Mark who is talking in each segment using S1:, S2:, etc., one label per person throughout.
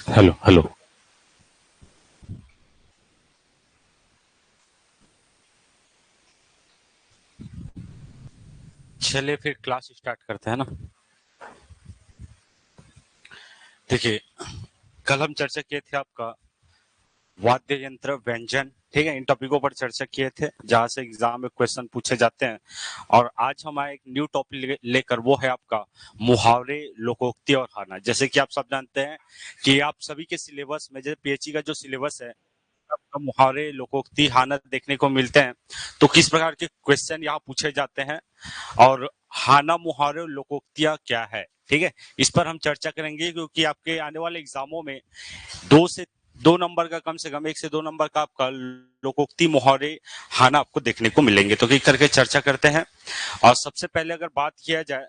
S1: Hello hello. चलिए फिर class start करते हैं ना। देखिए, कल हम चर्चा किए थे आपका वाद्य यंत्र व्यंजन, ठीक है, इन टॉपिकों पर चर्चा किए थे जहां से एग्जाम में क्वेश्चन पूछे जाते हैं। और आज हमारा एक न्यू टॉपिक लेकर वो है आपका मुहावरे, लोकोक्ति और खाना। जैसे कि आप सब जानते हैं कि आप सभी के सिलेबस में, जैसे पीएचई का जो सिलेबस है, आपका मुहावरे, लोकोक्ति, हाना देखने को मिलते हैं। तो किस प्रकार के क्वेश्चन यहाँ पूछे जाते हैं और हाना, मुहावरे और लोकोक्तियां क्या है, ठीक है, इस पर हम चर्चा करेंगे। क्योंकि आपके आने वाले एग्जामों में 2 नंबर का, कम से कम 1 से 2 नंबर का आपका लोकोक्ति, मुहावरे, हाना आपको देखने को मिलेंगे। तो एक करके चर्चा करते हैं। और सबसे पहले अगर बात किया जाए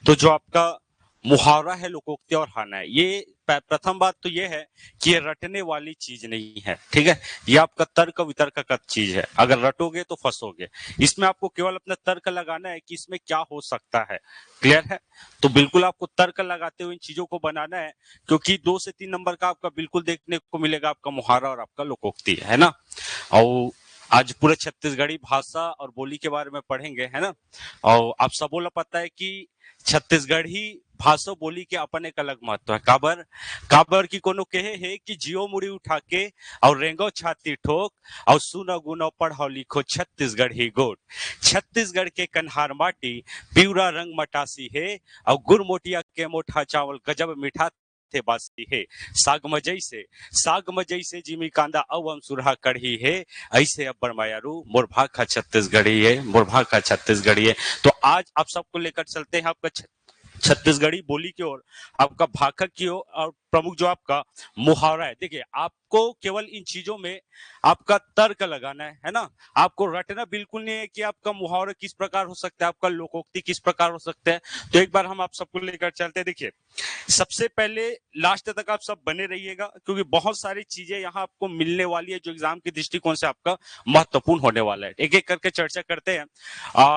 S1: तो जो आपका मुहावरा है, लोकोक्ति और हाना है, ये प्रथम बात तो ये है कि ये रटने वाली चीज नहीं है, ठीक है। ये आपका तर्क वितर्क का चीज है। अगर रटोगे तो फंसोगे। इसमें आपको केवल अपना तर्क लगाना है कि इसमें क्या हो सकता है। क्लियर है? तो बिल्कुल आपको तर्क लगाते हुए इन चीजों को बनाना है। क्योंकि 2 से 3 नंबर का आपका बिल्कुल देखने को मिलेगा आपका मुहावरा और आपका लोकोक्ति, है ना। और आज पूरे छत्तीसगढ़ी भाषा और बोली के बारे में पढ़ेंगे, है ना। और आप सबको पता है कि छत्तीसगढ़ी भाषा बोली के अपन एक अलग महत्व है। काबर काबर की कोनो कहे है कि जियो मुड़ी उठा के और रेंगो छाती ठोक और सुनो गुनो पढ़ो लिखो छत्तीसगढ़ी गोट। छत्तीसगढ़ के कन्हार माटी पिवरा रंग मटासी है और गुरमोटिया के मोटा चावल गजब मीठा थे बासी है। साग मजई से जिमी कांदा अवम सुरहा कढ़ी है। ऐसे अब्बर मायारू मोरभा का छत्तीसगढ़ी है, मोरभा का छत्तीसगढ़ी है। तो आज आप सबको लेकर चलते हैं आपका छत्तीसगढ़ी बोली की ओर, आपका भाखा की ओर। और प्रमुख जो आपका मुहावरा है, देखिए आपको केवल इन चीजों में आपका तर्क लगाना है ना। आपको रटना बिल्कुल नहीं है कि आपका मुहावरा किस प्रकार हो सकता है, आपका लोकोक्ति किस प्रकार हो सकता है। तो एक बार हम आप सबको लेकर चलते हैं। देखिए, सबसे पहले लास्ट तक आप सब बने रहिएगा, क्योंकि बहुत सारी चीजें यहाँ आपको मिलने वाली है जो एग्जाम के दृष्टिकोण से आपका महत्वपूर्ण होने वाला है। एक एक करके चर्चा करते हैं।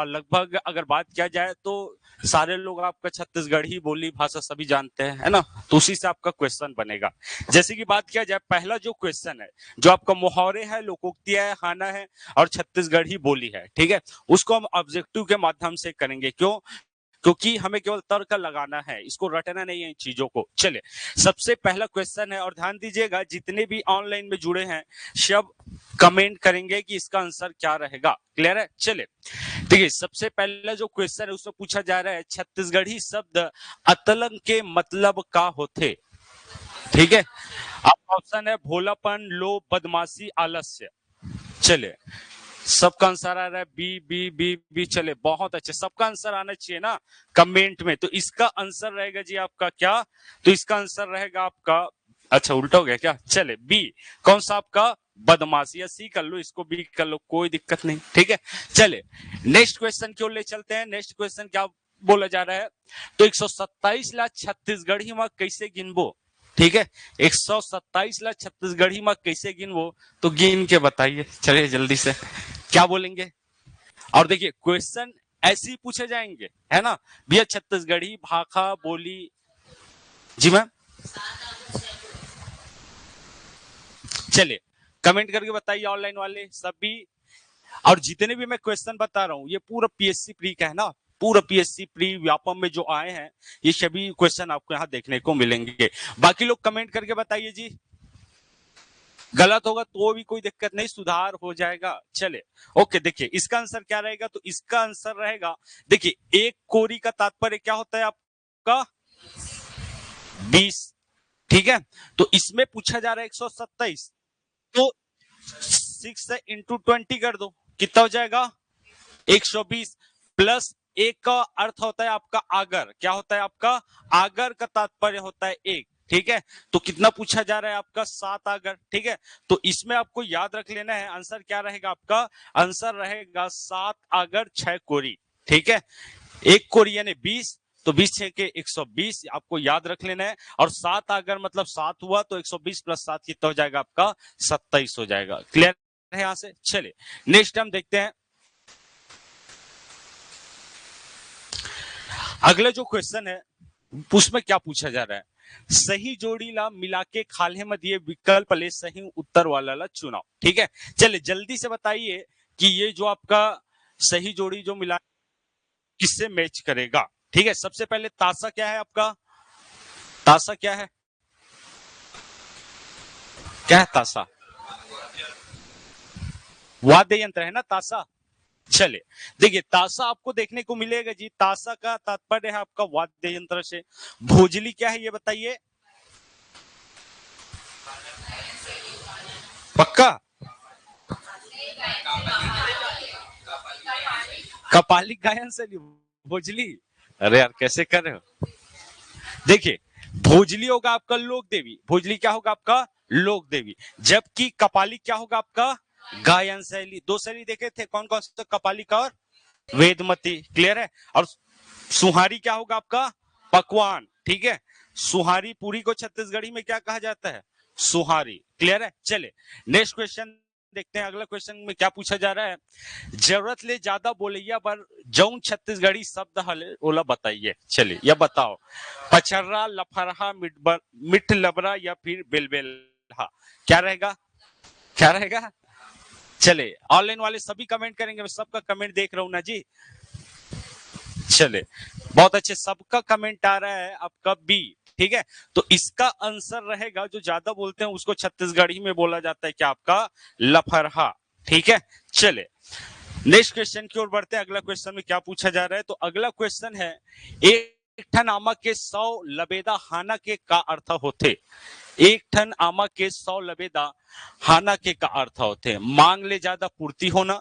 S1: लगभग अगर बात किया जाए तो सारे लोग आपका छत्तीसगढ़ी बोली भाषा सभी जानते हैं, है ना। तो उसी से आपका क्वेश्चन बनेगा। जैसे कि बात किया जाए, पहला जो क्वेश्चन है, जो आपका मुहावरे है, लोकोक्तियां है, हाना है और छत्तीसगढ़ी बोली है, ठीक है, उसको हम ऑब्जेक्टिव के माध्यम से करेंगे। क्यों? क्योंकि हमें केवल तर्क लगाना है, इसको रटना नहीं है इन चीजों को। चले, सबसे पहला क्वेश्चन है, और ध्यान दीजिएगा जितने भी ऑनलाइन में जुड़े हैं सब कमेंट करेंगे कि इसका आंसर क्या रहेगा। क्लियर है? चले, देखिए सबसे पहला जो क्वेश्चन है उसमें पूछा जा रहा है, छत्तीसगढ़ी शब्द अतलंग के मतलब का होते, ठीक है। आपका ऑप्शन है भोलापन, लोभ, बदमाशी, आलस्य। चले, सबका आंसर आ रहा है बी बी बी बी। चले, बहुत अच्छे, सबका आंसर आना चाहिए ना कमेंट में। तो इसका आंसर रहेगा जी आपका क्या? तो इसका आंसर रहेगा आपका, अच्छा उल्टा हो गया क्या, चले बी। कौन सा आपका? बदमाशी। या सी कर लो, इसको बी कर लो, कोई दिक्कत नहीं, ठीक है। चले, नेक्स्ट क्वेश्चन क्यों ले चलते हैं। नेक्स्ट क्वेश्चन क्या बोला जा रहा है, तो 127 लाख छत्तीसगढ़ी में कैसे गिनबो, ठीक है। 127 लाख छत्तीसगढ़ी में कैसे गिनबो, तो गिन के बताइए, चलिए जल्दी से क्या बोलेंगे। और देखिए क्वेश्चन ऐसे ही पूछे जाएंगे, है ना भैया। छत्तीसगढ़ी भाखा बोली, जी मैम, चलिए कमेंट करके बताइए ऑनलाइन वाले सभी। और जितने भी मैं क्वेश्चन बता रहा हूं ये पूरा पीएससी प्री का है ना, पूरा पीएससी प्री व्यापम में जो आए हैं ये सभी क्वेश्चन आपको यहाँ देखने को मिलेंगे। बाकी लोग कमेंट करके बताइए जी। गलत होगा तो भी कोई दिक्कत नहीं, सुधार हो जाएगा। चले, ओके, देखिए इसका आंसर क्या रहेगा, तो इसका आंसर रहेगा, देखिए एक कोरी का तात्पर्य क्या होता है आपका? 20, ठीक है। तो इसमें पूछा जा रहा है 127, तो 6 से इंटू 20 कर दो, कितना हो जाएगा? 120 प्लस एक का अर्थ होता है आपका आगर। क्या होता है आपका? आगर का तात्पर्य होता है एक, ठीक है। तो कितना पूछा जा रहा है आपका? 7 आगर, ठीक है। तो इसमें आपको याद रख लेना है, आंसर क्या रहेगा आपका? आंसर रहेगा 7 आगर 6 कोरी, ठीक है। एक कोरी यानी 20, तो 20 6 के 120 आपको याद रख लेना है। और 7 अगर मतलब 7 हुआ तो 120 प्लस 7 कितना हो जाएगा आपका? 27 हो जाएगा। क्लियर है यहां से? चलिए नेक्स्ट हम देखते हैं। अगला जो क्वेश्चन है उसमें क्या पूछा जा रहा है, सही जोड़ी ला मिला के खाले मत ये विकल्प ले सही उत्तर वाला ला चुनाव। ठीक है, चलिए जल्दी से बताइए कि ये जो आपका सही जोड़ी जो मिला किससे मैच करेगा। ठीक है, सबसे पहले तासा क्या है आपका, तासा क्या है, क्या है तासा, वाद्य यंत्र है ना तासा। चले देखिए तासा आपको देखने को मिलेगा जी, तासा का तात्पर्य है आपका वाद्य यंत्र से। भोजली क्या है ये बताइए, पक्का, कपालिक गायन से भोजली, अरे यार कैसे कर रहे हो। देखिए भोजली होगा आपका लोक देवी, भोजली क्या होगा आपका लोक देवी, जबकि कपालिक क्या होगा आपका गायन शैली। दो शैली देखे थे कौन कौन से, कपालिक और वेदमती, क्लियर है। और सुहारी क्या होगा आपका पकवान। ठीक है, सुहारी पूरी को छत्तीसगढ़ी में क्या कहा जाता है, सुहारी, क्लियर है। चले नेक्स्ट क्वेश्चन देखते हैं, अगला क्वेश्चन में क्या पूछा जा रहा है, जरूरत ले ज्यादा बोलैया पर जौन छत्तीसगढ़ी शब्द हले ओला बताइए। चलिए यह बताओ, पछर्रा, लफरहा, मिठ लबरा या फिर बेलबेलहा, क्या रहेगा, क्या रहेगा। चले ऑनलाइन वाले सभी कमेंट करेंगे, मैं सबका कमेंट देख रहा हूं ना जी। चले बहुत अच्छे, सबका कमेंट आ रहा है आपका बी। ठीक है, तो इसका आंसर रहेगा, जो ज्यादा बोलते हैं उसको छत्तीसगढ़ी में बोला जाता है क्या आपका लफरहा। ठीक है, चले नेक्स्ट क्वेश्चन की ओर बढ़ते हैं। अगला क्वेश्चन में क्या पूछा जा रहा है, तो अगला क्वेश्चन है, एक ठन आमा के 100 लबेदा हाना के का अर्थ होते। एक ठन आमा के 100 लबेदा हाना के का अर्थ होते, मांग ले ज्यादा पूर्ति होना,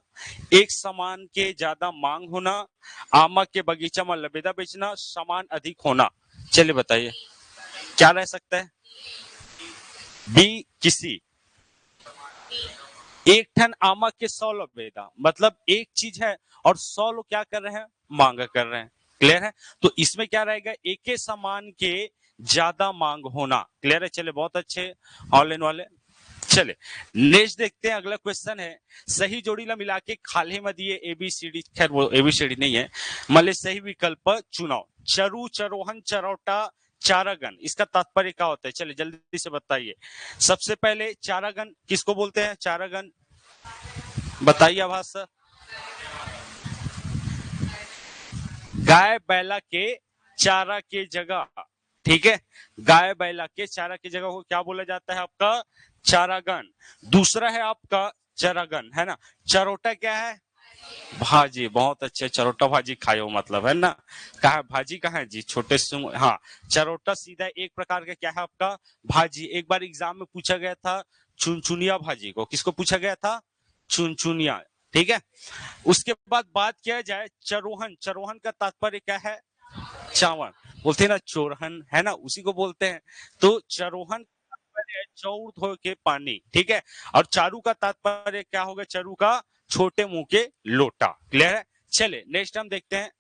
S1: एक सामान के ज्यादा मांग होना, आमा के बगीचा में लबेदा बेचना, सामान अधिक होना। चलिए बताइए क्या रह सकता है, बी किसी, एक ठन आमा के 100 लबेदा मतलब एक चीज है और 100 लोग क्या कर रहे हैं, मांग कर रहे हैं, क्लियर है। तो इसमें क्या रहेगा, एक के सामान के ज्यादा मांग होना, क्लियर है। चले बहुत अच्छे ऑनलाइन वाले। चले नेक्स्ट देखते हैं, अगला क्वेश्चन है, सही जोड़ी ला मिला के खाले में दिए एबीसीडी, खैर वो एबीसीडी नहीं है, मतलब सही विकल्प चुनाव। चरु, चरोहन, चरौटा, चारागन, इसका तात्पर्य क्या होता है, चलिए जल्दी से बताइए। सबसे पहले चारागन किसको बोलते हैं, चारागन बताइए आभास सर। गाय बैला के चारा के जगह, ठीक है, गाय बैला के चारा की जगह को क्या बोला जाता है आपका चारागन। दूसरा है आपका चरागन, है ना। चरोटा क्या है, भाजी, बहुत अच्छे, चरोटा भाजी खायो मतलब, है ना। कहा भाजी कहाँ है जी, छोटे से, हाँ चरोटा सीधा एक प्रकार का क्या है आपका भाजी। एक बार एग्जाम में पूछा गया था चुनचुनिया भाजी को, किसको पूछा गया था, चुनचुनिया। ठीक है, उसके बाद बात किया जाए चरोहन, चरोहन का तात्पर्य क्या है, चावल, बोलते हैं ना चोरहन, है ना, उसी को बोलते हैं। तो चरोहन चौर धो के पानी, ठीक है। और चारू का तात्पर्य क्या होगा, चारू का छोटे मुंह के लोटा, क्लियर है। चले नेक्स्ट हम देखते हैं,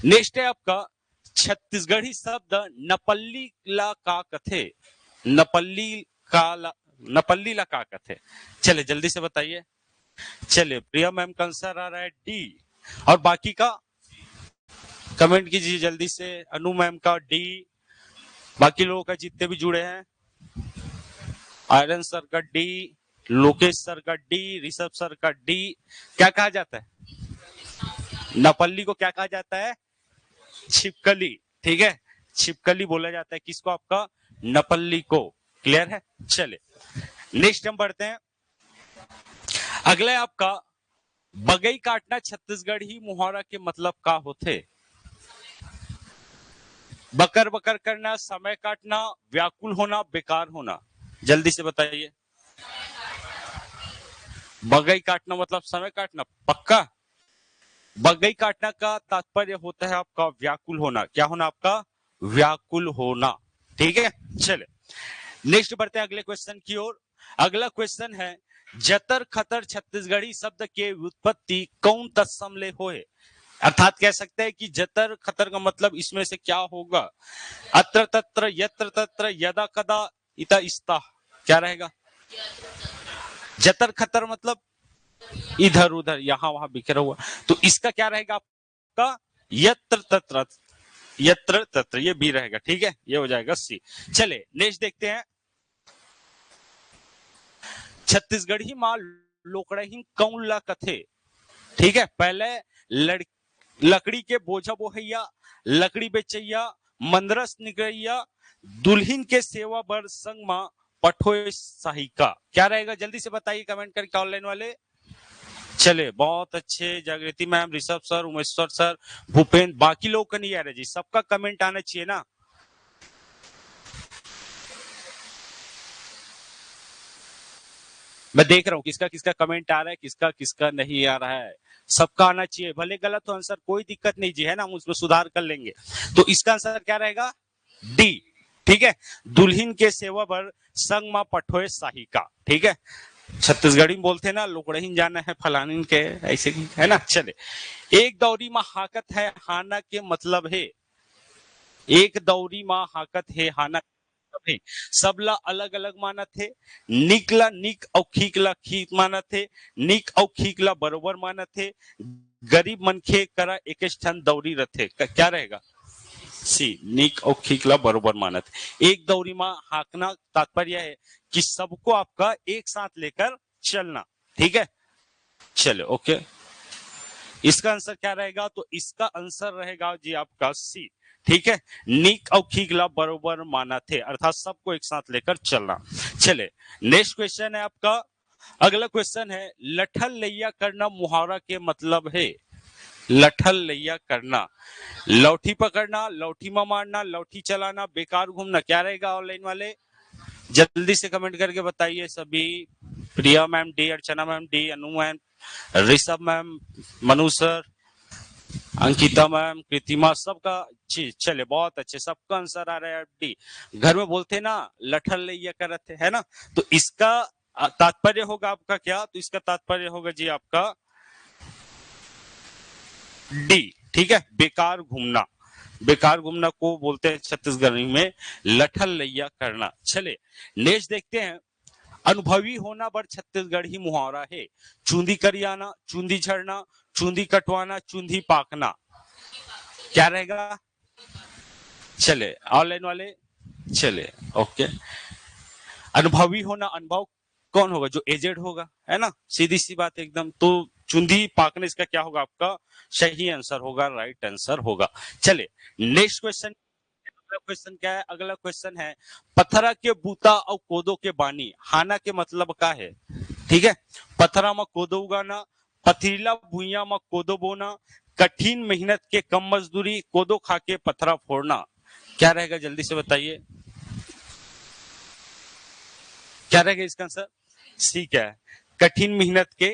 S1: नेक्स्ट है आपका छत्तीसगढ़ी शब्द नपल्ली ला का कथे, नपल्ली नपल्ली ला का कथे। चले जल्दी से बताइए। चले प्रिया मैम का आंसर आ रहा है डी, और बाकी का कमेंट कीजिए जल्दी से। अनु मैम का डी, बाकी लोगों का जितने भी जुड़े हैं, आयरन सर का डी, लोकेश सर का डी, ऋषभ सर का डी। क्या कहा जाता है, नपल्ली को क्या कहा जाता है, छिपकली, ठीक है, छिपकली बोला जाता है किसको, आपका नपल्ली को, क्लियर है। चले नेक्स्ट हम बढ़ते हैं, अगला है आपका बगई काटना छत्तीसगढ़ी मुहावरा के मतलब का होते। बकर बकर करना, समय काटना, व्याकुल होना, बेकार होना, जल्दी से बताइए। बगई काटना मतलब समय काटना, पक्का। बगई काटना का तात्पर्य होता है आपका व्याकुल होना, क्या होना आपका व्याकुल होना, ठीक है। चले नेक्स्ट बढ़ते हैं अगले क्वेश्चन की ओर। अगला क्वेश्चन है, जतर खतर छत्तीसगढ़ी शब्द के व्युत्पत्ति कौन तत्सम ले होए, अर्थात कह सकते हैं कि जतर खतर का मतलब इसमें से क्या होगा, अत्र तत्र यत्र तत्र यदा कदा इता इस्ता, क्या रहेगा। जतर खतर मतलब इधर उधर, यहां वहां बिखरा हुआ, तो इसका क्या रहेगा आपका यत्र तत्र, यत्र तत्र, ये बी रहेगा। ठीक है, ये हो जाएगा सी। चले नेक्स्ट देखते हैं। छत्तीसगढ़ी माँ लोकड़ही कौन ला कथे। ठीक है, पहले लकड़ी के बोझा बोहैया, लकड़ी बेचैया, मंदरस निकलैया, दुल्हन के सेवा बर संग माँ पठोय सहायिका। क्या रहेगा जल्दी से बताइए कमेंट करके ऑनलाइन वाले। चले बहुत अच्छे, जागृति ma'am, Rishabh sir, Umeshwar sir, Bhupendra, बाकी लोग का नहीं आ रहा जी, सबका कमेंट आना चाहिए ना। मैं देख रहा हूँ किसका किसका कमेंट आ रहा है, किसका किसका नहीं आ रहा है। सबका आना चाहिए, भले गलत हो आंसर कोई दिक्कत नहीं जी, है ना, हम उसमें सुधार कर लेंगे। तो इसका आंसर क्या रहेगा, डी। ठीक है, दुल्हन के सेवा पर संग मां पठोए सहायिका। ठीक है, छत्तीसगढ़ी में बोलते हैं ना, लोकड़हीन जाना है फलानीन के, ऐसे ही है ना। चले, एक दौरी मां हाकत है हाना के मतलब है। एक दौरी मां हाकत है हाना है, सबला अलग अलग माना थे। निकला निक और खीकला खीक माना थे, निक और खीकला बरोबर माना थे, गरीब मनखे करा एक ठन दौरी रथे। क्या रहेगा, सी, निक और खीकला बरोबर माना थे। एक दौरी मां हाकना तात्पर्य है कि सबको आपका एक साथ लेकर चलना। ठीक है, चलो ओके, इसका आंसर क्या रहेगा, तो इसका आंसर रहेगा जी आपका सी। ठीक है, निक और खीगला बरोबर माना थे, अर्थात सबको एक साथ लेकर चलना। चले नेक्स्ट क्वेश्चन है आपका, अगला क्वेश्चन है, लठल लैया करना मुहावरा के मतलब है। लठल लैया करना, लौठी पकड़ना, लौठी में मारना, लौठी चलाना, बेकार घूमना। क्या रहेगा ऑनलाइन वाले, जल्दी से कमेंट करके बताइए सभी। प्रिया मैम डी, अर्चना मैम डी, Anu ma'am, Rishabh ma'am, Manu sir, Ankita ma'am, Kritima, सबका चीज। चले बहुत अच्छे, सबका आंसर आ रहा है डी। घर में बोलते ना लठल लैया करते, है ना, तो इसका तात्पर्य होगा आपका क्या, तो इसका तात्पर्य होगा जी आपका डी। ठीक है, बेकार घूमना, बेकार घूमना को बोलते हैं छत्तीसगढ़ी में लठल लैया करना। चले नेक्स्ट देखते हैं, अनुभवी होना बर छत्तीसगढ़ी मुहावरा है। चूंदी करियाना, चूंदी झड़ना, चूंदी कटवाना, चूंदी पाकना। क्या रहेगा, चले ऑनलाइन वाले, चले ओके। अनुभवी होना, अनुभव कौन होगा, जो एजेड होगा, है ना, सीधी सी बात एकदम। तो चुंदी पाकने, इसका क्या होगा आपका सही आंसर होगा, राइट आंसर होगा। चले नेक्स्ट क्वेश्चन, अगला क्वेश्चन क्या है, अगला क्वेश्चन है, पत्थरा के बूता और कोदो के बानी हाना के मतलब क्या है। ठीक है, पत्थरा में कोदो उगाना, पथरीला भुइया में कोदो बोना, कठिन मेहनत के कम मजदूरी, कोदो खा के पत्थरा फोड़ना। क्या रहेगा जल्दी से बताइए, क्या रहेगा इसका आंसर, सी क्या है, कठिन मेहनत के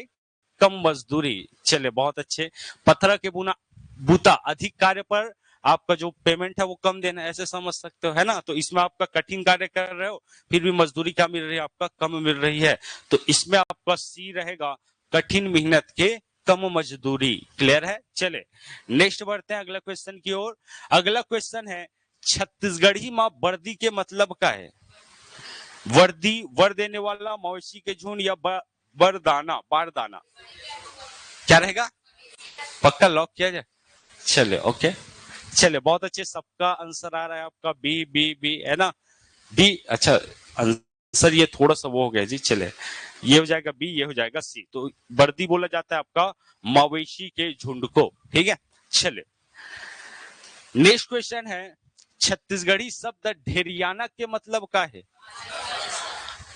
S1: कम मजदूरी। चले बहुत अच्छे, पत्थर के बुना बूता अधिक कार्य पर आपका जो पेमेंट है वो कम देना, ऐसे समझ सकते हो, है ना। तो इसमें आपका कठिन कार्य कर रहे हो, फिर भी मजदूरी क्या मिल रही है, आपका कम मिल रही है, तो इसमें आपका सी रहेगा, कठिन मेहनत के कम मजदूरी। क्लियर है। चले नेक्स्ट बढ़ते हैं अगला क्वेश्चन की ओर। अगला क्वेश्चन है, छत्तीसगढ़ी माँ वर्दी के मतलब क्या है। वर्दी, वर देने वाला, मवेशी के झुंड, या बरदाना, बारदाना। क्या रहेगा, पक्का लॉक किया जाए। चले ओके, चले बहुत अच्छे, सबका आंसर आ रहा है आपका बी बी बी, है ना, बी। अच्छा आंसर ये थोड़ा सा वो हो गया जी। चले ये हो जाएगा बी, ये हो जाएगा सी। तो वर्दी बोला जाता है आपका मवेशी के झुंड को। ठीक है, चले नेक्स्ट क्वेश्चन है, छत्तीसगढ़ी शब्द ढेरियाना के मतलब क्या है।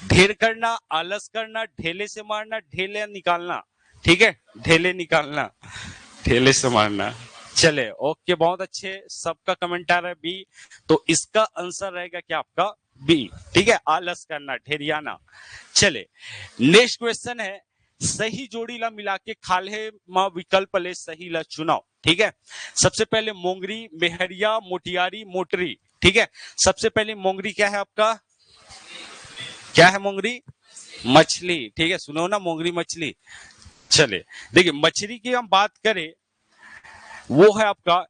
S1: ढेर करना, आलस करना, ढेले से मारना, ढेले निकालना। ठीक है, ढेले निकालना, ढेले से मारना। चले ओके, बहुत अच्छे, सबका कमेंट आ रहा है बी, तो इसका आंसर रहेगा क्या आपका बी। ठीक है, आलस करना, ढेरियाना। चले नेक्स्ट क्वेश्चन है, सही जोड़ी ला मिला के खाले मां विकल्प ले सही ला चुनाव। ठीक है, सबसे पहले मोंगरी, मेहरिया, मोटियारी, मोटरी। ठीक है, सबसे पहले मोंगरी क्या है आपका, क्या है मोंगरी, मछली। ठीक है, सुनो ना, मोंगरी मछली। चले देखिए, मछली की हम बात करें, वो है आपका,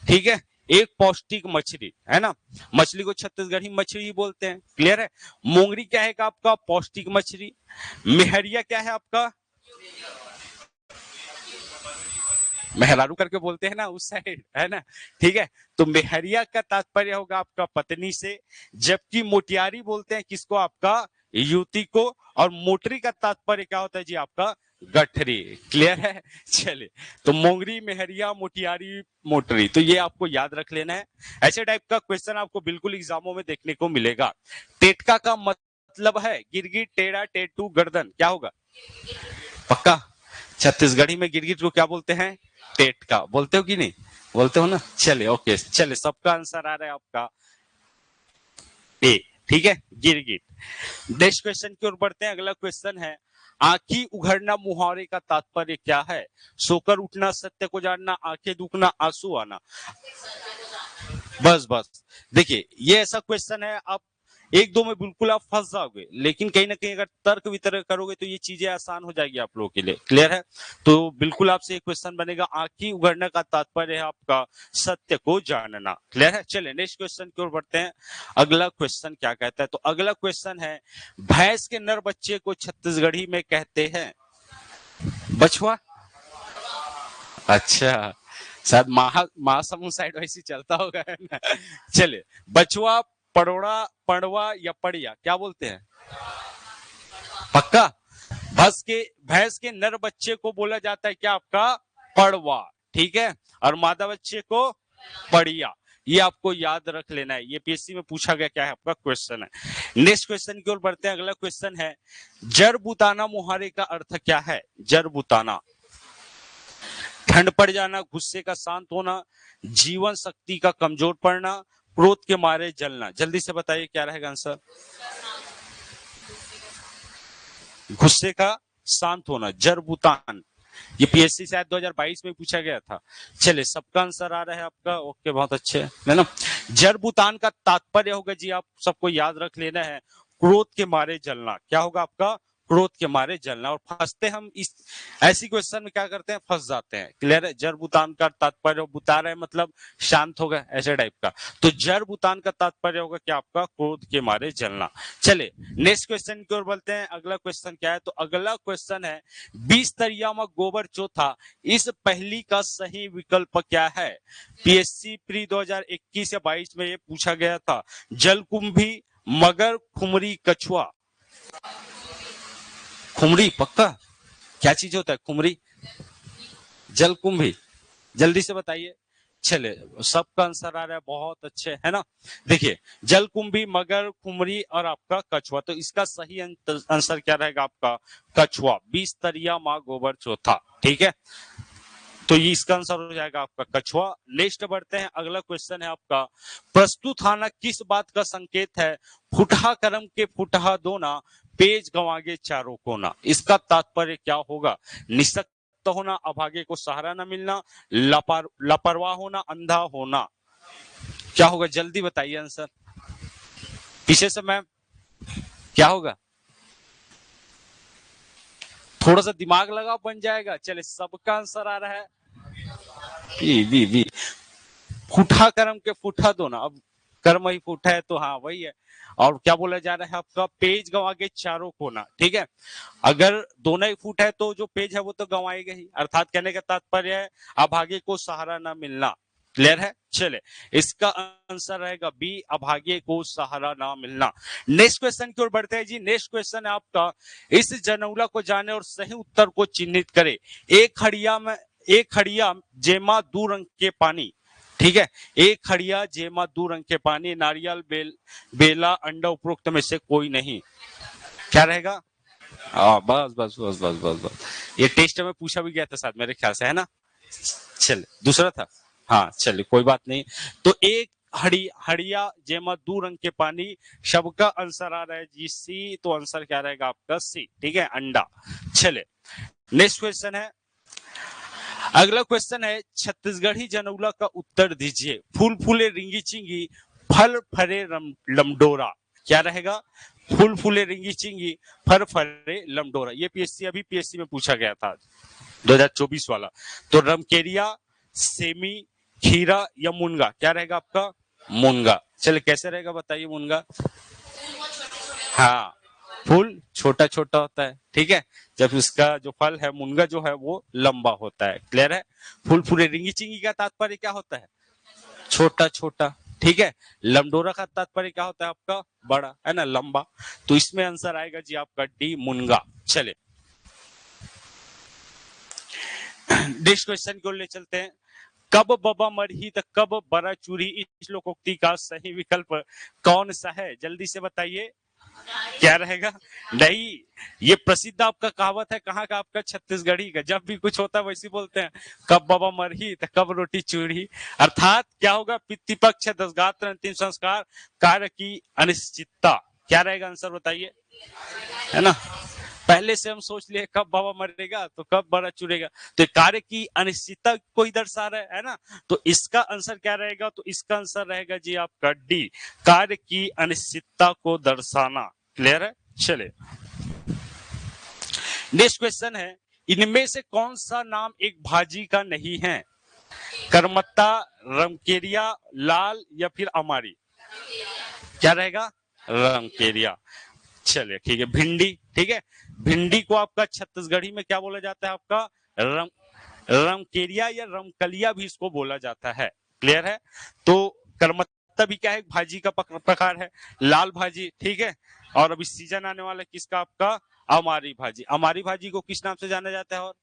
S1: ठीक है, एक पौष्टिक मछली, है ना, मछली को छत्तीसगढ़ी मछली ही बोलते हैं। क्लियर है। मोंगरी क्या है आपका, पौष्टिक मछली। मेहरिया क्या है आपका, मेहरारू करके बोलते हैं ना उस साइड, है ना। ठीक है, तो मेहरिया का तात्पर्य होगा आपका पत्नी से, जबकि मोटियारी बोलते हैं किसको, आपका युवती को। और मोटरी का तात्पर्य क्या होता है जी, आपका गठरी। क्लियर है। चलिए, तो मोंगरी, मेहरिया, मोटियारी, मोटरी, तो ये आपको याद रख लेना है। ऐसे टाइप का क्वेश्चन आपको बिल्कुल एग्जामों में देखने को मिलेगा। टेटका का मतलब है गिरगिट, टेढ़ा, टेटू, गर्दन, क्या होगा, पक्का। छत्तीसगढ़ी में गिरगिट को क्या बोलते हैं, टेटका बोलते हो कि नहीं, बोलते हो ना। चले ओके, चले सबका आंसर आ रहा है आपका ए। ठीक है, गिरगिट। नेक्स्ट क्वेश्चन की ओर बढ़ते हैं। अगला क्वेश्चन है, आंखी उघड़ना मुहावरे का तात्पर्य क्या है। सोकर उठना, सत्य को जानना, आंखें दुखना, आंसू आना। बस बस, देखिए ये ऐसा क्वेश्चन है, आप एक दो में बिल्कुल आप फंस जाओगे, लेकिन कहीं ना कहीं अगर तर्क वितर्क करोगे तो ये चीजें आसान हो जाएगी आप लोगों के लिए। क्लियर है, तो बिल्कुल आपसे एक क्वेश्चन बनेगा, आंखी उघड़ने का तात्पर्य है आपका सत्य को जानना। क्लियर है, चलिए नेक्स्ट क्वेश्चन की ओर बढ़ते हैं। अगला क्वेश्चन क्या कहता है, तो अगला क्वेश्चन है, भैंस के नर बच्चे को छत्तीसगढ़ी में कहते हैं बछवा। अच्छा, शायद महासमुंद साइड वैसे चलता होगा, है ना। चलिए, बछवा, पड़ोड़ा, पड़वा या पड़िया, क्या बोलते हैं, पक्का। भैंस के नर बच्चे को बोला जाता है क्या, आपका पड़वा। ठीक है, और मादा बच्चे को पड़िया। ये आपको याद रख लेना है, ये पीएससी में पूछा गया क्या है आपका क्वेश्चन है। नेक्स्ट क्वेश्चन की ओर बढ़ते हैं। अगला क्वेश्चन है, जड़ बुताना मुहावरे का अर्थ क्या है। जड़ बुताना, ठंड पड़ जाना, गुस्से का शांत होना, जीवन शक्ति का कमजोर पड़ना, क्रोध के मारे जलना। जल्दी से बताइए क्या रहेगा आंसर। गुस्से का शांत होना, जरबुतान। ये पीएससी शायद 2022 में पूछा गया था। चलिए, सबका आंसर आ रहा है आपका, ओके, बहुत अच्छे, है ना। जरबुतान का तात्पर्य होगा जी, आप सबको याद रख लेना है, क्रोध के मारे जलना। क्या होगा आपका, क्रोध के मारे जलना। और फंसते हम इस ऐसी क्वेश्चन में क्या करते हैं, फंस जाते हैं। क्लियर है, जड़ बुतान का तात्पर्य, बुता रहे मतलब शांत होगा, ऐसे टाइप का। तो जड़ बुतान का तात्पर्य होगा क्या, आपका क्रोध के मारे जलना। चले नेक्स्ट क्वेश्चन की ओर बढ़ते हैं। अगला क्वेश्चन क्या है, तो अगला क्वेश्चन है, 20 तरिया में गोबर चौथा, इस पहली का सही विकल्प क्या है। पीएससी प्री 2021 या 22 में ये पूछा गया था। जलकुंभी, मगर, खुमरी, कछुआ। खुमरी, पक्का। क्या चीज होता है खुमरी, जलकुंभी, जल्दी से बताइए। चले, सबका आंसर आ रहा है, बहुत अच्छे, है ना। देखिए, जलकुंभी, मगर, खुमरी और आपका कछुआ, तो इसका सही आंसर क्या रहेगा, आपका कछुआ। 20 तरिया माँ गोबर चौथा। ठीक है, तो ये इसका आंसर हो जाएगा आपका कछुआ। नेक्स्ट बढ़ते हैं। अगला क्वेश्चन है आपका, प्रस्तुत होना किस बात का संकेत है। फुटहा करम के फुटहा दोना, पेज गंवागे चारों कोना। इसका तात्पर्य क्या होगा। निशक्त होना, अभागे को सहारा न मिलना, लापरवाह होना, अंधा होना। क्या होगा, जल्दी बताइए आंसर, पीछे से मैम क्या होगा, थोड़ा सा दिमाग लगाओ, बन जाएगा। चले, सबका आंसर आ रहा है बी। फूठा कर्म के फूठा दो ना, अब कर्म ही फूठा है तो हाँ वही है। और क्या बोला जा रहा है आपका, पेज गंवा के चारों कोना। ठीक है, अगर दोनों ही फूट है तो जो पेज है वो तो गंवाएगा ही, अर्थात कहने का तात्पर्य है अभागे को सहारा ना मिलना। क्लियर है, चले इसका आंसर रहेगा बी, अभागे को सहारा ना मिलना। नेक्स्ट क्वेश्चन की ओर बढ़ते हैं जी। नेक्स्ट क्वेश्चन है आपका, इस जनौला को जाने और सही उत्तर को चिन्हित करे। एक खड़िया जेमा दो रंग के पानी। ठीक है, एक खड़िया जेमा दो रंग के पानी, नारियल, बेला, अंडा, उपरोक्त में से कोई नहीं। क्या रहेगा, बस बस बस बस बस बस, ये टेस्ट में पूछा भी गया था साथ मेरे ख्याल से, है ना। चल दूसरा था, हाँ चलिए कोई बात नहीं। तो एक हड़िया जेमा दो रंग के पानी, सबका आंसर आ रहा है जी सी, तो आंसर क्या रहेगा आपका सी। ठीक है, अंडा। चले नेक्स्ट क्वेश्चन है। अगला क्वेश्चन है, छत्तीसगढ़ी जनौला का उत्तर दीजिए। फूल फूले रिंगी चिंगी, फल फरे लमडोरा। क्या रहेगा, फूल फूले रिंगी चिंगी, फल फरे लमडोरा। ये पीएससी अभी पीएससी में पूछा गया था 2024 वाला। तो रमकेरिया, सेमी, खीरा या मुनगा। क्या रहेगा आपका, मुनगा। चले कैसे रहेगा बताइए मुनगा, हाँ फूल छोटा छोटा होता है, ठीक है, जब इसका जो फल है मुनगा जो है वो लंबा होता है। क्लियर है? फूल पूरे रिंगी चिंगी का तात्पर्य क्या होता है? छोटा छोटा, ठीक है। लमडोरा का तात्पर्य क्या होता है आपका? बड़ा, है ना, लंबा। तो इसमें आंसर आएगा जी आपका डी, मुनगा। चले नेक्स्ट क्वेश्चन को ले चलते हैं। कब बबा मरही तो कब बरा चूरी, इस लोकोक्ति का सही विकल्प कौन सा है? जल्दी से बताइए, क्या रहेगा? नहीं, ये प्रसिद्ध आपका कहावत है, कहाँ का? आपका छत्तीसगढ़ी का। जब भी कुछ होता है वैसे बोलते हैं, कब बाबा मरही तो कब रोटी चूड़ी। अर्थात क्या होगा? पितृपक्ष, दशगात्र, अंतिम संस्कार, कार्य की अनिश्चितता। क्या रहेगा आंसर बताइए, है ना? पहले से हम सोच लिए कब बाबा मरेगा तो कब बड़ा चुरेगा, तो कार्य की अनिश्चितता को ही दर्शा रहा है ना। तो इसका आंसर क्या रहेगा? तो इसका आंसर रहेगा जी आपका डी, कार्य की अनिश्चितता को दर्शाना। क्लियर है? चले नेक्स्ट क्वेश्चन है, इनमें से कौन सा नाम एक भाजी का नहीं है? करमत्ता, रमकेरिया, लाल या फिर अमारी? क्या रहेगा? रमकेरिया। चलिए ठीक है, भिंडी। ठीक है, भिंडी को आपका छत्तीसगढ़ी में क्या बोला जाता है? आपका रमकेरिया या रमकलिया भी इसको बोला जाता है। क्लियर है? तो करमत्ता भी क्या है? भाजी का प्रकार है, लाल भाजी, ठीक है। और अभी सीजन आने वाला किसका? आपका अमारी भाजी। अमारी भाजी को किस नाम से जाना जाता है? और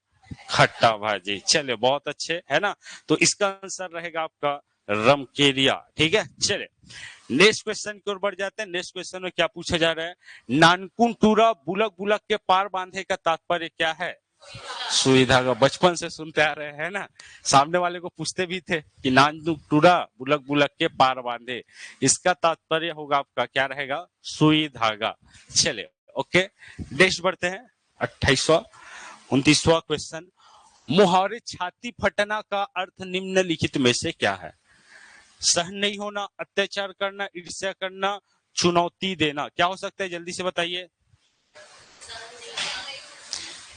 S1: खट्टा भाजी। चले बहुत अच्छे, है ना। तो इसका आंसर रहेगा आपका रमकेरिया। ठीक है, चले नेक्स्ट क्वेश्चन की ओर बढ़ जाते हैं। नेक्स्ट क्वेश्चन में क्या पूछा जा रहा है? नानकुन टूरा बुलक बुलक के पार बांधे का तात्पर्य क्या है? सुई धागा। बचपन से सुनते आ रहे हैं ना, सामने वाले को पूछते भी थे कि नानकुन टूरा बुलक बुलक के पार बांधे, इसका तात्पर्य होगा आपका क्या रहेगा? सुई धागा। चले ओके, नेक्स्ट बढ़ते हैं। 28वां 29वां क्वेश्चन, मुहावरे छाती फटना का अर्थ निम्नलिखित में से क्या है? सहन नहीं होना, अत्याचार करना, ईर्ष्या करना, चुनौती देना। क्या हो सकता है? जल्दी से बताइए।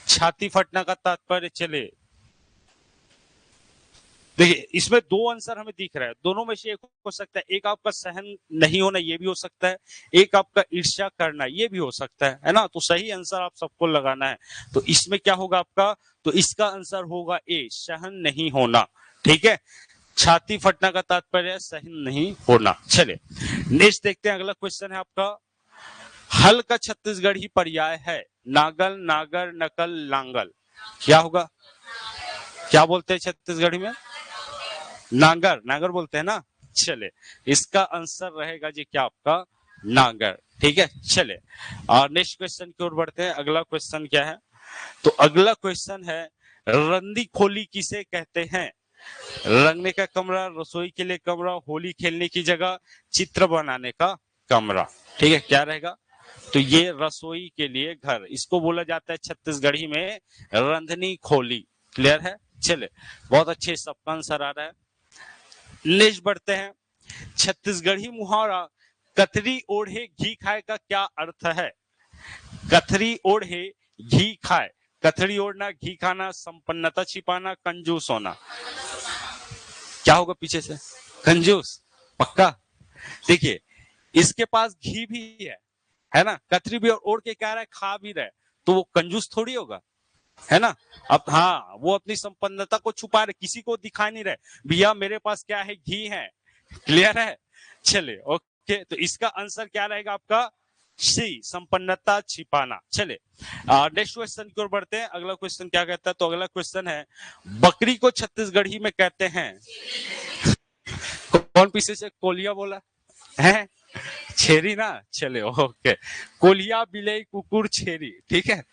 S1: छाती फटना का तात्पर्य, चले देखिए, इसमें दो आंसर हमें दिख रहा है, दोनों में से एक हो सकता है। एक आपका सहन नहीं होना, ये भी हो सकता है। एक आपका ईर्ष्या करना, ये भी हो सकता है ना। तो सही आंसर आप सबको लगाना है। तो इसमें क्या होगा आपका? तो इसका आंसर होगा ए, सहन नहीं होना। ठीक है, छाती फटना का तात्पर्य सहन नहीं होना। चले नेक्स्ट देखते हैं। अगला क्वेश्चन है आपका, हल का छत्तीसगढ़ी पर्याय है नागल, नागर, नकल, लांगल। क्या होगा? क्या बोलते हैं छत्तीसगढ़ी में? नागर, नागर बोलते हैं ना। चले इसका आंसर रहेगा जी क्या आपका? नागर। ठीक है, चले और नेक्स्ट क्वेश्चन की ओर बढ़ते हैं। अगला क्वेश्चन क्या है? तो अगला क्वेश्चन है, रंदी खोली किसे कहते हैं? रंगने का कमरा, रसोई के लिए कमरा, होली खेलने की जगह, चित्र बनाने का कमरा। ठीक है, क्या रहेगा? तो ये रसोई के लिए घर, इसको बोला जाता है छत्तीसगढ़ी में रंधनी खोली। क्लियर है? चले बहुत अच्छे, सबका आंसर आ रहा है। नेक्स्ट बढ़ते हैं। छत्तीसगढ़ी मुहावरा कथरी ओढ़े घी खाए का क्या अर्थ है? कथरी ओढ़े घी खाए, कथरी ओढ़ना, घी खाना, संपन्नता छिपाना, कंजूस होना। क्या होगा पीछे से? कंजूस। पक्का? देखिए, इसके पास घी भी है ना, कथरी भी, और ओढ़ के क्या रहा है? खा भी रहा है, तो वो कंजूस थोड़ी होगा, है ना। अब हाँ, वो अपनी संपन्नता को छुपा रहे, किसी को दिखा नहीं रहे, भैया मेरे पास क्या है? घी है। क्लियर है? चले ओके, तो इसका आंसर क्या रहेगा आपका? सी, संपन्नता छिपाना। चले नेक्स्ट क्वेश्चन की ओर बढ़ते हैं। अगला क्वेश्चन क्या कहता है? तो अगला क्वेश्चन है, बकरी को छत्तीसगढ़ी में कहते हैं? कौन पीछे से कोलिया बोला है? छेरी ना। चले ओके, कोलिया, बिलेई, कुकुर, छेरी। ठीक है,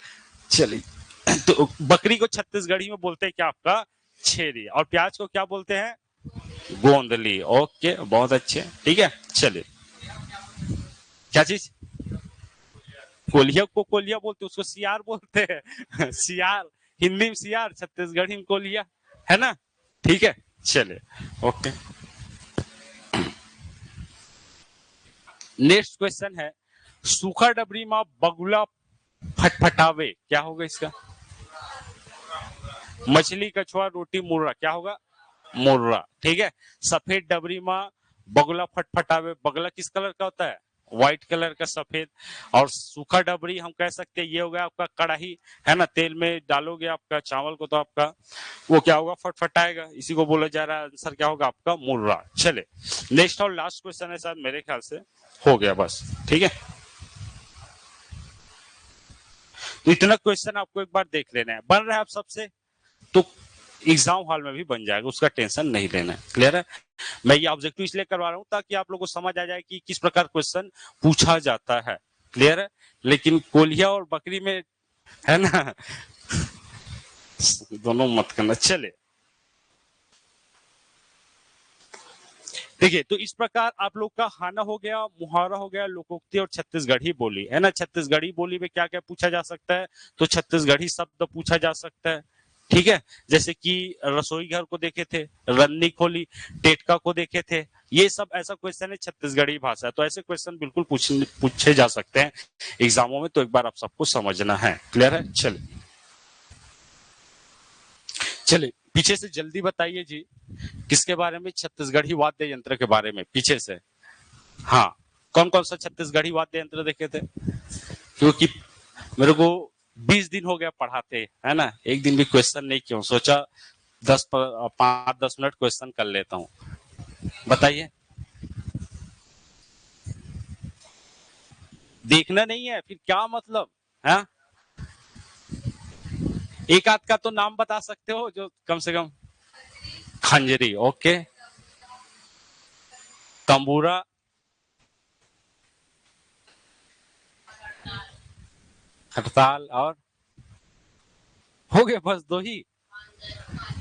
S1: चलिए तो बकरी को छत्तीसगढ़ी में बोलते हैं क्या आपका? छेरी। और प्याज को क्या बोलते हैं? गोंदली। ओके, बहुत अच्छे। ठीक है, चलिए क्या चीज? कोलिया को कोलिया बोलते, उसको सियार बोलते हैं। सियार, हिंदी में सियार, छत्तीसगढ़ी में कोलिया, है ना। ठीक है, चलिए ओके। नेक्स्ट क्वेश्चन है, सूखा डबरी में बगुला फटफटावे, क्या होगा इसका? मछली, कछुआ, रोटी, मुर्रा। क्या होगा? मुर्रा। ठीक है, सफेद डबरी में बगुला फटफटावे, बगला किस कलर का होता है? व्हाइट कलर का सफेद। और सूखा डबरी हम कह सकते हैं ये हो गया आपका कढ़ाई, है ना। तेल में डालोगे आपका चावल को तो आपका वो क्या होगा, फटफटाएगा। इसी को बोला जा रहा है। आंसर क्या होगा आपका, मुर्रा। चले नेक्स्ट और लास्ट क्वेश्चन है शायद, मेरे ख्याल से हो गया बस, ठीक है। तो इतना क्वेश्चन आपको एक बार देख लेना है, बन रहा है आप सबसे, तो एग्जाम हॉल में भी बन जाएगा, उसका टेंशन नहीं लेना है। क्लियर है। मैं ये ऑब्जेक्टिव इसलिए करवा रहा हूं ताकि आप लोगों को समझ आ जाए कि किस प्रकार क्वेश्चन पूछा जाता है। क्लियर है। लेकिन कोलिया और बकरी में, है ना, दोनों मत करना। चले देखिए, तो इस प्रकार आप लोग का खाना हो गया, मुहावरा हो गया, लोकोक्ति और छत्तीसगढ़ी बोली, है ना। छत्तीसगढ़ी बोली में क्या क्या पूछा जा सकता है, तो छत्तीसगढ़ी शब्द पूछा जा सकता है, ठीक है। जैसे कि रसोई घर को देखे थे, रन्नी खोली, टेटका को देखे थे, ये सब ऐसा क्वेश्चन है छत्तीसगढ़ी भाषा। तो ऐसे क्वेश्चन बिल्कुल पूछे जा सकते हैं एग्जामों में, तो एक बार आप सबको समझना है। क्लियर है। चलिए चलिए पीछे से जल्दी बताइए जी, किसके बारे में, छत्तीसगढ़ी वाद्य यंत्र के बारे में, पीछे से। हाँ, कौन कौन सा छत्तीसगढ़ी वाद्य यंत्र देखे थे, क्योंकि मेरे को 20 दिन हो गया पढ़ाते, है ना। एक दिन भी क्वेश्चन नहीं किया, सोचा 5-10 मिनट क्वेश्चन कर लेता हूँ। बताइए। देखना नहीं है फिर क्या मतलब है। एक आध का तो नाम बता सकते हो जो कम से कम। खंजरी, ओके। तंबूरा, हड़ताल, और हो गए बस दो ही।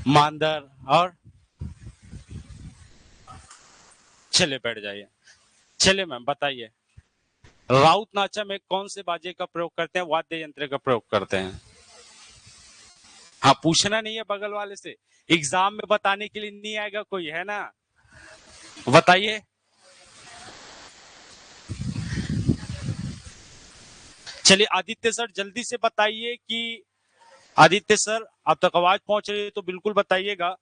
S1: मांदर, और चले बैठ जाइए। चले मैम बताइए, राउत नाचा में कौन से बाजे का प्रयोग करते हैं, वाद्य यंत्र का प्रयोग करते हैं। हाँ, पूछना नहीं है बगल वाले से, एग्जाम में बताने के लिए नहीं आएगा कोई, है ना। बताइए। चलिए आदित्य सर जल्दी से बताइए कि, आदित्य सर अब तक आवाज पहुंच रही है तो बिल्कुल बताइएगा।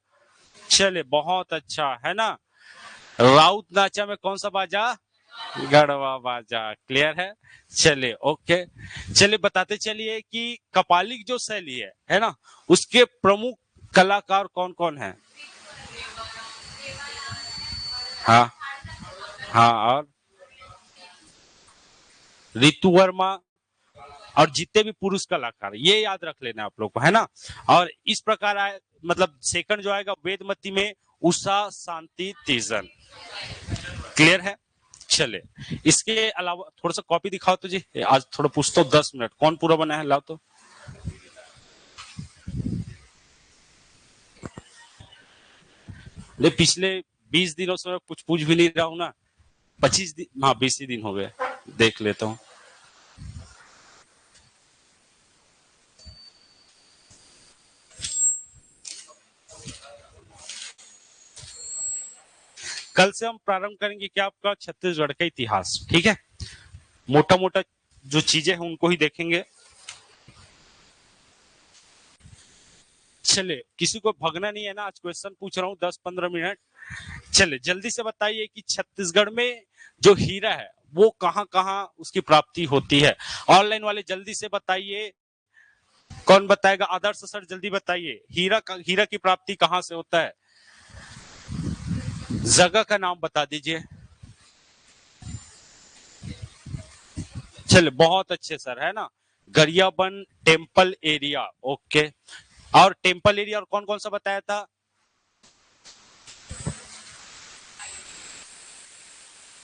S1: चले बहुत अच्छा, है ना। राउत नाचा में कौन सा बाजा, गढ़वा बाजा। क्लियर है। चलिए ओके। चलिए बताते चलिए कि कपालिक जो शैली है ना, उसके प्रमुख कलाकार कौन कौन है। हाँ हाँ, और रितु वर्मा, और जितने भी पुरुष कलाकार, ये याद रख लेना आप लोग को, है ना। और इस प्रकार आए, मतलब सेकंड जो आएगा वेदमती में उषा शांति तीजन। क्लियर है। चले इसके अलावा थोड़ा सा कॉपी दिखाओ तो जी, आज थोड़ा पूछता हूँ, 10 मिनट कौन पूरा बना है, लाओ तो। ले पिछले 20 दिनों से मैं कुछ पूछ भी नहीं रहा हूँ ना। 25 दिन, हाँ 20 ही दिन हो गए। देख लेता हूँ। कल से हम प्रारंभ करेंगे क्या, आपका छत्तीसगढ़ का इतिहास, ठीक है। मोटा मोटा जो चीजें हैं उनको ही देखेंगे। चले किसी को भगना नहीं है ना, आज क्वेश्चन पूछ रहा हूँ 10-15 मिनट। चले जल्दी से बताइए कि छत्तीसगढ़ में जो हीरा है वो कहाँ कहाँ उसकी प्राप्ति होती है। ऑनलाइन वाले जल्दी से बताइए, कौन बताएगा, आदर्श सर जल्दी बताइए, हीरा की प्राप्ति कहाँ से होता है। जगह का नाम बता दीजिए। चले बहुत अच्छे सर, है ना। Gariaband temple area, okay. और टेम्पल एरिया, और कौन कौन सा बताया था।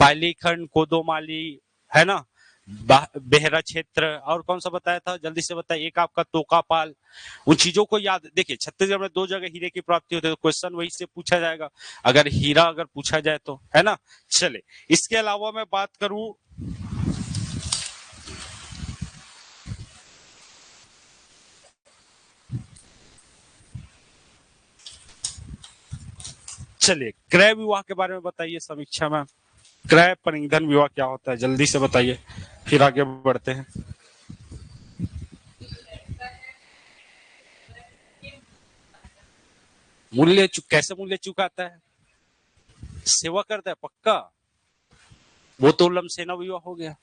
S1: पालीखंड, कोदोमाली, है ना, बेहरा क्षेत्र, और कौन सा बताया था, जल्दी से बताइए। एक आपका तोकापाल। उन चीजों को याद, देखिए छत्तीसगढ़ में 2 जगह हीरे की प्राप्ति होती है, तो क्वेश्चन वही से पूछा जाएगा अगर हीरा अगर पूछा जाए तो, है ना। चले इसके अलावा मैं बात करूं, चलिए क्रय विवाह के बारे में बताइए समीक्षा में। क्रय परिंधन विवाह क्या होता है, जल्दी से बताइए, फिर आगे बढ़ते हैं। कैसे मूल्य चुकाता है, सेवा करता है, पक्का। वो तो लमसेना विवाह हो गया।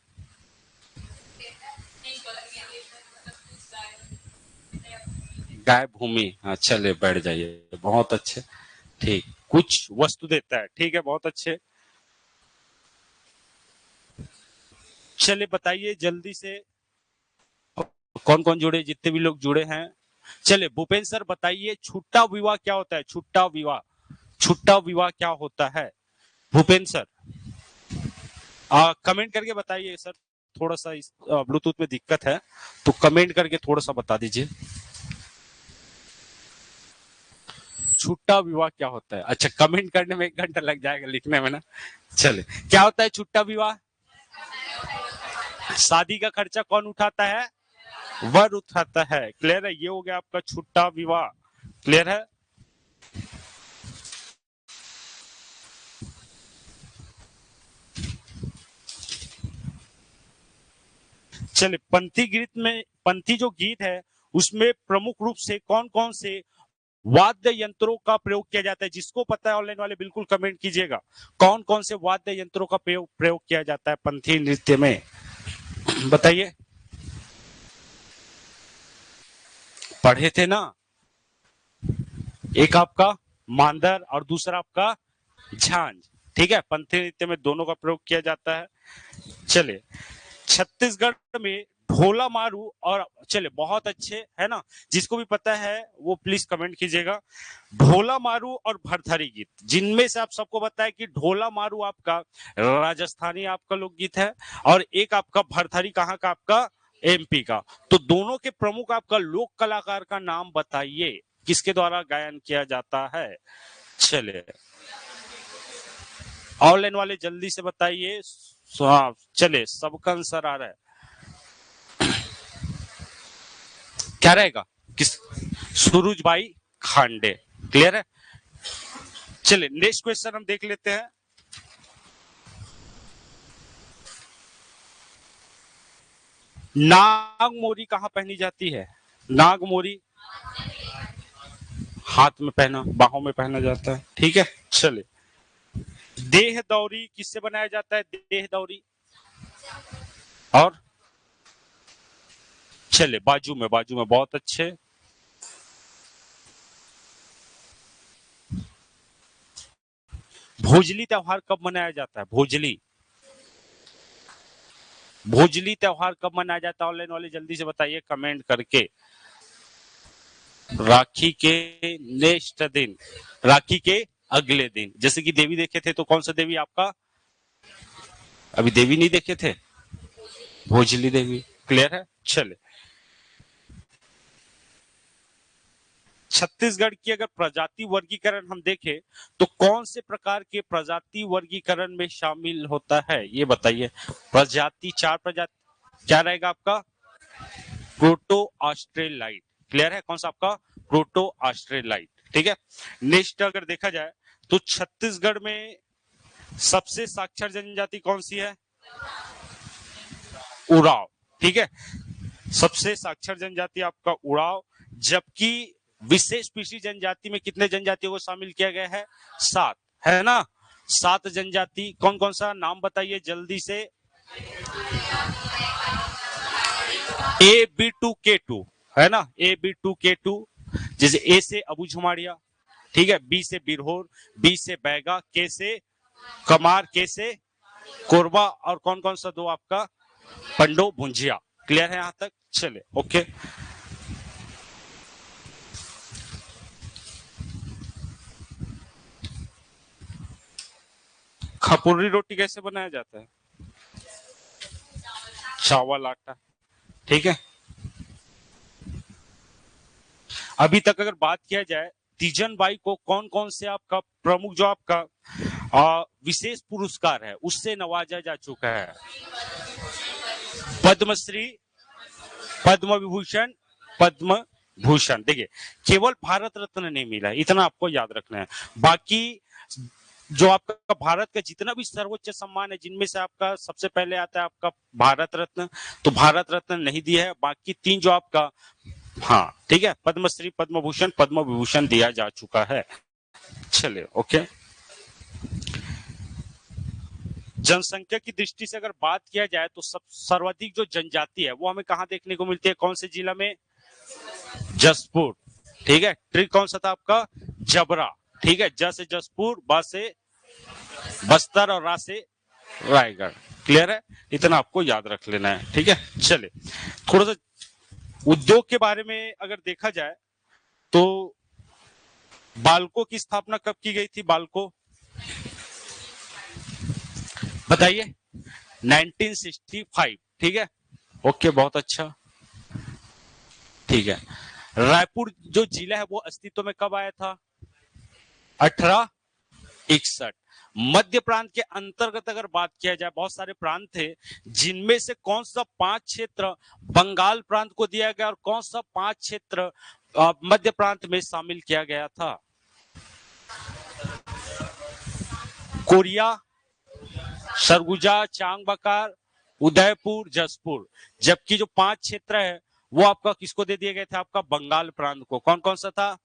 S1: गाय भूमि, हाँ चले बैठ जाइए, बहुत अच्छे। ठीक, कुछ वस्तु देता है, ठीक है, बहुत अच्छे। चलिए बताइए जल्दी से, कौन कौन जुड़े, जितने भी लोग जुड़े हैं। चलिए भूपेंद्र सर बताइए, छुट्टा विवाह क्या होता है? छुट्टा विवाह, छुट्टा विवाह क्या होता है भूपेंद्र सर? कमेंट करके बताइए सर, थोड़ा सा इस ब्लूटूथ में दिक्कत है, तो कमेंट करके थोड़ा सा बता दीजिए, छुट्टा विवाह क्या होता है? अच्छा, कमेंट करने में 1 घंटा लग जाएगा, लिखने में ना। चले, क्या होता है छुट्टा विवाह? शादी का खर्चा कौन उठाता है? वर उठाता है। क्लियर है? ये हो गया आपका छुट्टा विवाह। क्लियर है? चलिए, पंथी गीत में, पंथी जो गीत है उसमें प्रमुख रूप से कौन कौन से वाद्य यंत्रों का प्रयोग किया जाता है? जिसको पता है ऑनलाइन वाले बिल्कुल कमेंट कीजिएगा, कौन कौन से वाद्य यंत्रों का प्रयोग किया जाता है पंथी नृत्य में? बताइए। पढ़े थे ना, एक आपका मांदर और दूसरा आपका झांझ। ठीक है, पंथी नृत्य में दोनों का प्रयोग किया जाता है। चलिए, छत्तीसगढ़ में ढोला मारू और, चले बहुत अच्छे है ना, जिसको भी पता है वो प्लीज कमेंट कीजिएगा। ढोला मारू और भरथरी गीत, जिनमें से आप सबको पता है कि ढोला मारू आपका राजस्थानी आपका लोकगीत है, और एक आपका भरथरी कहाँ का? आपका एमपी का। तो दोनों के प्रमुख आपका लोक कलाकार का नाम बताइए, किसके द्वारा गायन किया जाता है? चले, ऑनलाइन वाले जल्दी से बताइए। चले, सबका आंसर आ रहा है, क्या रहेगा? किस? सुरुजबाई खांडे। क्लियर है? चलिए नेक्स्ट क्वेश्चन हम देख लेते हैं। नागमोरी कहाँ पहनी जाती है? नागमोरी हाथ में पहना, बाहों में पहना जाता है। ठीक है, चलिए। देह दौरी किससे बनाया जाता है? देह दौरी, और चले बाजू में, बाजू में, बहुत अच्छे। भोजली त्योहार कब मनाया जाता है? भोजली, भोजली त्योहार कब मनाया जाता है? ऑनलाइन वाले जल्दी से बताइए कमेंट करके। राखी के नेक्स्ट दिन, राखी के अगले दिन। जैसे कि देवी देखे थे, तो कौन सा देवी आपका? अभी देवी नहीं देखे थे, भोजली देवी। क्लियर है? चले, छत्तीसगढ़ की अगर प्रजाति वर्गीकरण हम देखें, तो कौन से प्रकार के प्रजाति वर्गीकरण में शामिल होता है, ये बताइए। प्रजाति, 4 प्रजाति, क्या रहेगा आपका? प्रोटो ऑस्ट्रेलाइट। क्लियर है? कौन सा आपका? प्रोटो ऑस्ट्रेलाइट। ठीक है, नेक्स्ट अगर देखा जाए तो छत्तीसगढ़ में सबसे साक्षर जनजाति कौन सी है? उराव। ठीक है, सबसे साक्षर जनजाति आपका उराव। जबकि विशेष पिछड़ी जनजाति में कितने जनजातियों को शामिल किया गया है? 7, है ना? 7 जनजाति, कौन कौन सा नाम बताइए जल्दी से। A B2K2, है ना? A B2K2, जैसे ए से अबू झुमाड़िया, ठीक है, बी से बिरहोर, बी से बैगा, के से कमार, के से कोरबा, और कौन कौन सा दो आपका? पंडो भुंजिया। क्लियर है यहां तक? चले, ओके। खपुरी रोटी कैसे बनाया जाता है? चावल आटा। ठीक है, अभी तक अगर बात किया जाए, तीजन बाई को कौन कौन से आपका प्रमुख जो आपका विशेष पुरस्कार है उससे नवाजा जा चुका है? पद्मश्री, पद्म विभूषण, पद्म भूषण। देखिए, केवल भारत रत्न नहीं मिला, इतना आपको याद रखना है। बाकी जो आपका भारत का जितना भी सर्वोच्च सम्मान है, जिनमें से आपका सबसे पहले आता है आपका भारत रत्न, तो भारत रत्न नहीं दिया है। बाकी 3 जो आपका, हाँ ठीक है, पद्मश्री, पद्म भूषण, पद्म विभूषण दिया जा चुका है। चलिए, ओके। जनसंख्या की दृष्टि से अगर बात किया जाए तो सब सर्वाधिक जो जनजाति है वो हमें कहाँ देखने को मिलती है, कौन से जिला में? जसपुर। ठीक है, ट्री कौन सा था आपका? जबरा। ठीक है, ज से जसपुर, ब से बस्तर और रा से रायगढ़। क्लियर है, इतना आपको याद रख लेना है। ठीक है, चले थोड़ा सा उद्योग के बारे में अगर देखा जाए तो बाल्को की स्थापना कब की गई थी? बाल्को बताइए। 1965। ठीक है, ओके, बहुत अच्छा। ठीक है, रायपुर जो जिला है वो अस्तित्व में कब आया था? 1861। मध्य प्रांत के अंतर्गत अगर बात किया जाए, बहुत सारे प्रांत थे, जिनमें से कौन सा 5 क्षेत्र बंगाल प्रांत को दिया गया और कौन सा 5 क्षेत्र मध्य प्रांत में शामिल किया गया था? कोरिया, सरगुजा, चांगबकार, उदयपुर, जसपुर। जबकि जो 5 क्षेत्र है वो आपका किसको दे दिए गए थे? आपका बंगाल प्रांत को। कौन कौन सा था?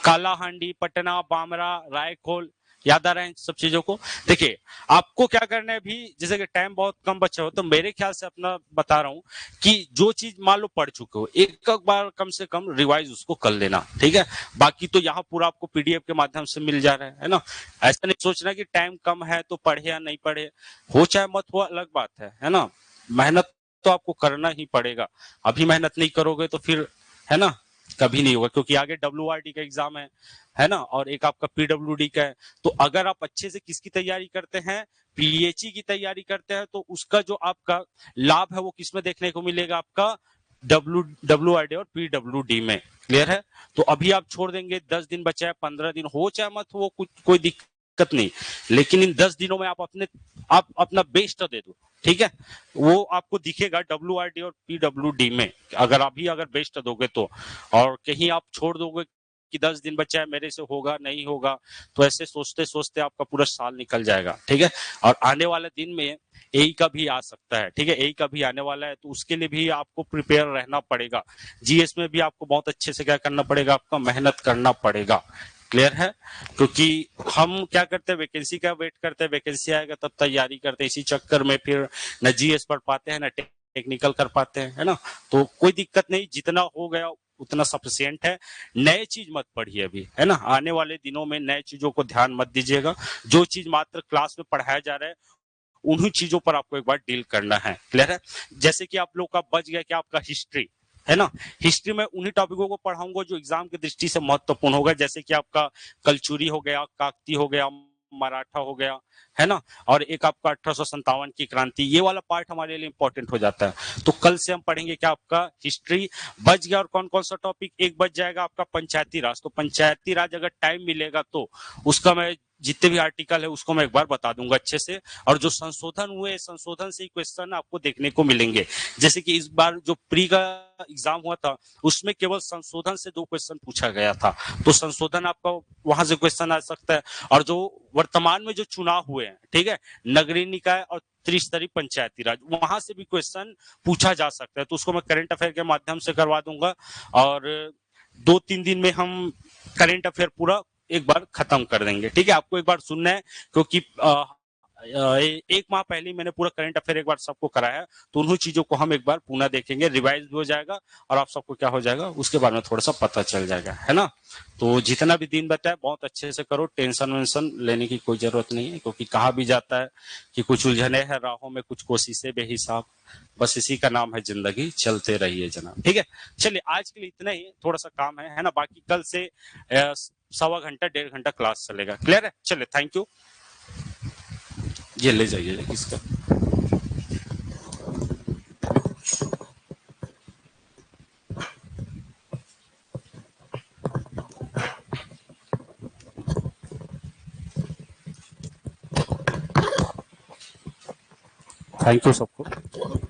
S1: कालाहांडी, पटना, बामरा, रायखोल। याद आ रहे हैं सब चीजों को? देखिए, आपको क्या करना है, भी जैसे कि टाइम बहुत कम बचा हो तो मेरे ख्याल से अपना बता रहा हूं कि जो चीज मान लो पढ़ चुके हो, एक बार कम से कम रिवाइज उसको कर लेना। ठीक है, बाकी तो यहाँ पूरा आपको पीडीएफ के माध्यम से मिल जा रहा है ना। ऐसा नहीं सोचना कि टाइम कम है तो पढ़े या नहीं पढ़े, हो चाहे मत हो अलग बात है ना। मेहनत तो आपको करना ही पड़ेगा। अभी मेहनत नहीं करोगे तो फिर, है ना, कभी नहीं होगा, क्योंकि आगे WRD का एग्जाम है ना, और एक आपका PWD का है। तो अगर आप अच्छे से किसकी तैयारी करते हैं? PHE की तैयारी करते हैं, तो उसका जो आपका लाभ है वो किसमें देखने को मिलेगा? आपका WRD और PWD में। क्लियर है? तो अभी आप छोड़ देंगे, 10 दिन बचा है, 15 दिन हो चाहे मत हो, कुछ कोई दिक्कत नहीं, लेकिन इन 10 दिनों में आप अपना बेस्ट दे दो। ठीक है, वो आपको दिखेगा WRD और PWD में, अगर बेस्ट दोगे तो। और कहीं आप छोड़ दोगे कि 10 दिन बचा है, मेरे से होगा नहीं होगा, तो ऐसे सोचते सोचते आपका पूरा साल निकल जाएगा। ठीक है, और आने वाले दिन में AI का भी आ सकता है। ठीक है, AI का भी आने वाला है, तो उसके लिए भी आपको प्रिपेयर रहना पड़ेगा। GS में भी आपको बहुत अच्छे से क्या करना पड़ेगा? आपका मेहनत करना पड़ेगा। क्लियर है? क्योंकि हम क्या करते हैं, वैकेंसी का वेट करते हैं, वैकेंसी आएगा तब तैयारी करते हैं, इसी चक्कर में फिर न GS पढ़ पाते हैं, न टेक्निकल कर पाते हैं, है ना। तो कोई दिक्कत नहीं, जितना हो गया उतना सफिशियंट है। नए चीज मत पढ़िए अभी, है ना। आने वाले दिनों में नए चीजों को ध्यान मत दीजिएगा। जो चीज मात्र क्लास में पढ़ाया जा रहा है उन्हीं चीजों पर आपको एक बार डील करना है। क्लियर है? जैसे कि आप लोग का बच गया क्या? आपका हिस्ट्री, है ना। हिस्ट्री में उन्हीं टॉपिकों को पढ़ाऊंगा जो एग्जाम की दृष्टि से महत्वपूर्ण होगा, जैसे कि आपका कलचुरी हो गया, काकती हो गया, मराठा हो गया, है ना। और एक आपका 1857 की क्रांति, ये वाला पार्ट हमारे लिए इंपॉर्टेंट हो जाता है। तो कल से हम पढ़ेंगे क्या? आपका हिस्ट्री बच गया। और कौन कौन सा टॉपिक? एक बच जाएगा आपका पंचायती राज। तो पंचायती राज अगर टाइम मिलेगा तो उसका मैं जितने भी आर्टिकल है उसको मैं एक बार बता दूंगा अच्छे से। और जो संशोधन हुए, संशोधन से ही क्वेश्चन आपको देखने को मिलेंगे। जैसे कि इस बार जो प्री का एग्जाम हुआ था उसमें केवल संशोधन से 2 क्वेश्चन पूछा गया था, तो संशोधन आपका वहां से क्वेश्चन आ सकता है। और जो वर्तमान में जो चुनाव हुए हैं, ठीक है, नगरीय निकाय और त्रिस्तरीय पंचायती राज, वहां से भी क्वेश्चन पूछा जा सकता है। तो उसको मैं करंट अफेयर के माध्यम से करवा दूंगा, और 2-3 दिन में हम करंट अफेयर पूरा एक बार खत्म कर देंगे। ठीक है, आपको एक बार सुनना है, क्योंकि एक माह पहले मैंने पूरा करंट अफेयर एक बार सबको कराया, तो उन्हीं चीजों को हम एक बार पुनः देखेंगे, रिवाइज भी हो जाएगा और आप सबको क्या हो जाएगा उसके बारे में थोड़ा सा पता चल जाएगा, है ना। तो जितना भी दिन बचा है बहुत अच्छे से करो, टेंशन वेंशन लेने की कोई जरूरत नहीं है, क्योंकि कहा भी जाता है कि कुछ उलझने हैं राहों में, कुछ कोशिशें बेहिसाब, बस इसी का नाम है जिंदगी, चलते रहिए जनाब। ठीक है, चलिए आज के लिए इतना ही, थोड़ा सा काम है ना। बाकी कल से 1.25 घंटा 1.5 घंटा क्लास चलेगा। क्लियर है? चलिए, थैंक यू। ये ले जाइए इसका। थैंक यू सबको।